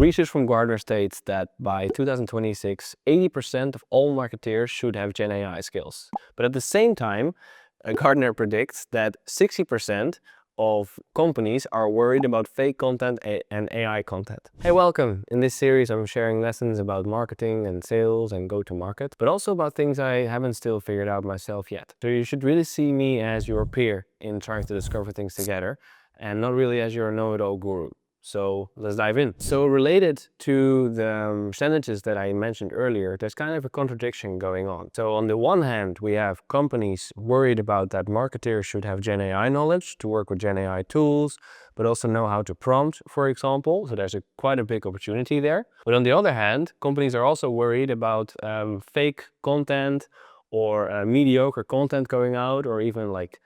Research from Gartner states that by 2026, 80% of all marketeers should have GenAI skills. But at the same time, Gartner predicts that 60% of companies are worried about fake content and AI content. Hey, welcome! In this series, I'm sharing lessons about marketing and sales and go-to-market, but also about things I haven't still figured out myself yet. So you should really see me as your peer in trying to discover things together, and not really as your know-it-all guru. So let's dive in. So related to the percentages that I mentioned earlier, there's kind of a contradiction going on. So on the one hand, we have companies worried about that marketers should have GenAI knowledge to work with GenAI tools, but also know how to prompt, for example. So there's quite a big opportunity there. But on the other hand, companies are also worried about fake content or mediocre content going out, or even like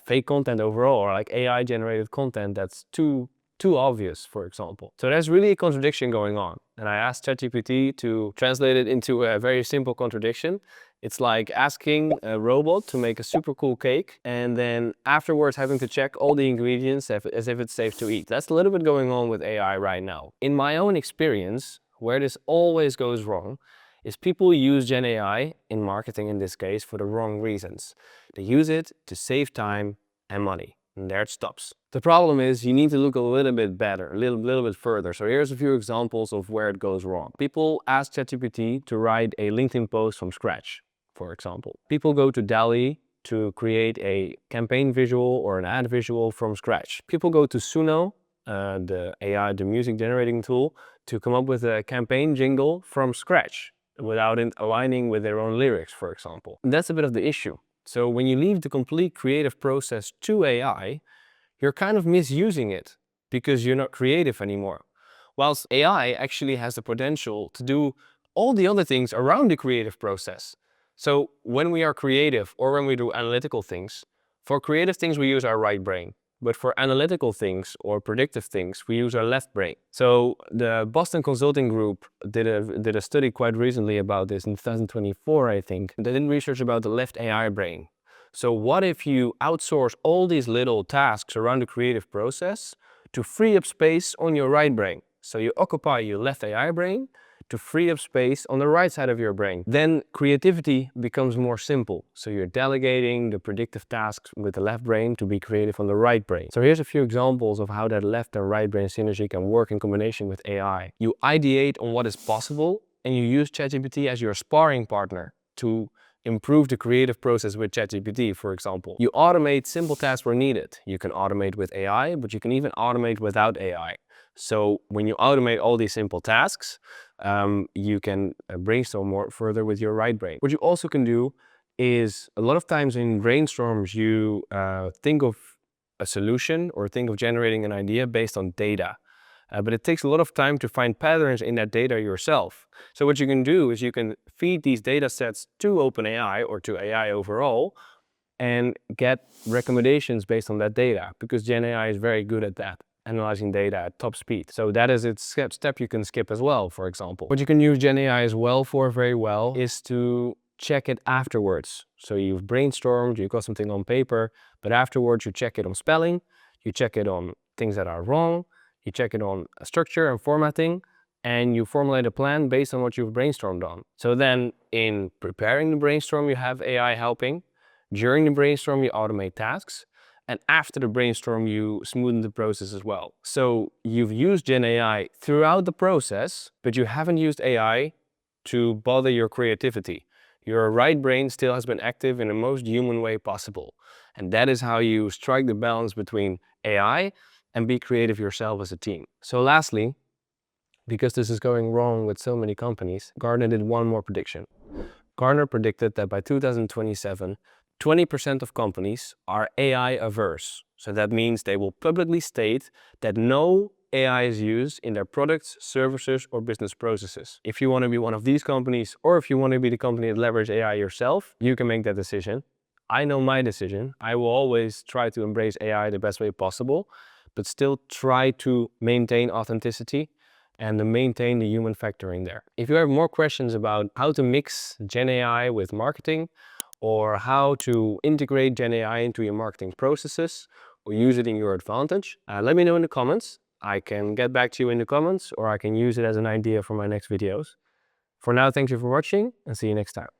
fake content overall, or like AI generated content that's too obvious, for example. So there's really a contradiction going on. And I asked ChatGPT to translate it into a very simple contradiction. It's like asking a robot to make a super cool cake and then afterwards having to check all the ingredients as if it's safe to eat. That's a little bit going on with AI right now. In my own experience, where this always goes wrong is people use GenAI, in marketing in this case, for the wrong reasons. They use it to save time and money. And there it stops. The problem is you need to look a little bit better, a little bit further. So here's a few examples of where it goes wrong. People ask ChatGPT to write a LinkedIn post from scratch, for example. People go to DALL-E to create a campaign visual or an ad visual from scratch. People go to Suno, the AI, the music generating tool, to come up with a campaign jingle from scratch without it aligning with their own lyrics, for example. And that's a bit of the issue. So when you leave the complete creative process to AI, you're kind of misusing it because you're not creative anymore. Whilst AI actually has the potential to do all the other things around the creative process. So when we are creative or when we do analytical things, for creative things we use our right brain. But for analytical things or predictive things, we use our left brain. So the Boston Consulting Group did a study quite recently about this in 2024, I think. They did research about the left AI brain. So what if you outsource all these little tasks around the creative process to free up space on your right brain? So you occupy your left AI brain to free up space on the right side of your brain. Then creativity becomes more simple. So you're delegating the predictive tasks with the left brain to be creative on the right brain. So here's a few examples of how that left and right brain synergy can work in combination with AI. You ideate on what is possible and you use ChatGPT as your sparring partner to improve the creative process with ChatGPT, for example. You automate simple tasks where needed. You can automate with AI, but you can even automate without AI. So when you automate all these simple tasks, you can brainstorm more further with your right brain. What you also can do is a lot of times in brainstorms, you think of a solution or think of generating an idea based on data. But it takes a lot of time to find patterns in that data yourself. So what you can do is you can feed these data sets to OpenAI or to AI overall and get recommendations based on that data, because GenAI is very good at that, analyzing data at top speed. So that is its step you can skip as well, for example. What you can use GenAI as well for very well is to check it afterwards. So you've brainstormed, you got something on paper, but afterwards you check it on spelling, you check it on things that are wrong, you check it on structure and formatting, and you formulate a plan based on what you've brainstormed on. So then in preparing the brainstorm, you have AI helping. During the brainstorm, you automate tasks. And after the brainstorm, you smoothen the process as well. So you've used GenAI throughout the process, but you haven't used AI to bother your creativity. Your right brain still has been active in the most human way possible. And that is how you strike the balance between AI and be creative yourself as a team. So lastly, because this is going wrong with so many companies, Gartner did one more prediction. Gartner predicted that by 2027, 20% of companies are AI averse. So that means they will publicly state that no AI is used in their products, services, or business processes. If you want to be one of these companies, or if you want to be the company that leverages AI yourself, you can make that decision. I know my decision. I will always try to embrace AI the best way possible, but still try to maintain authenticity and to maintain the human factor in there. If you have more questions about how to mix GenAI with marketing, or how to integrate GenAI into your marketing processes, or use it in your advantage, let me know in the comments. I can get back to you in the comments, or I can use it as an idea for my next videos. For now, thank you for watching and see you next time.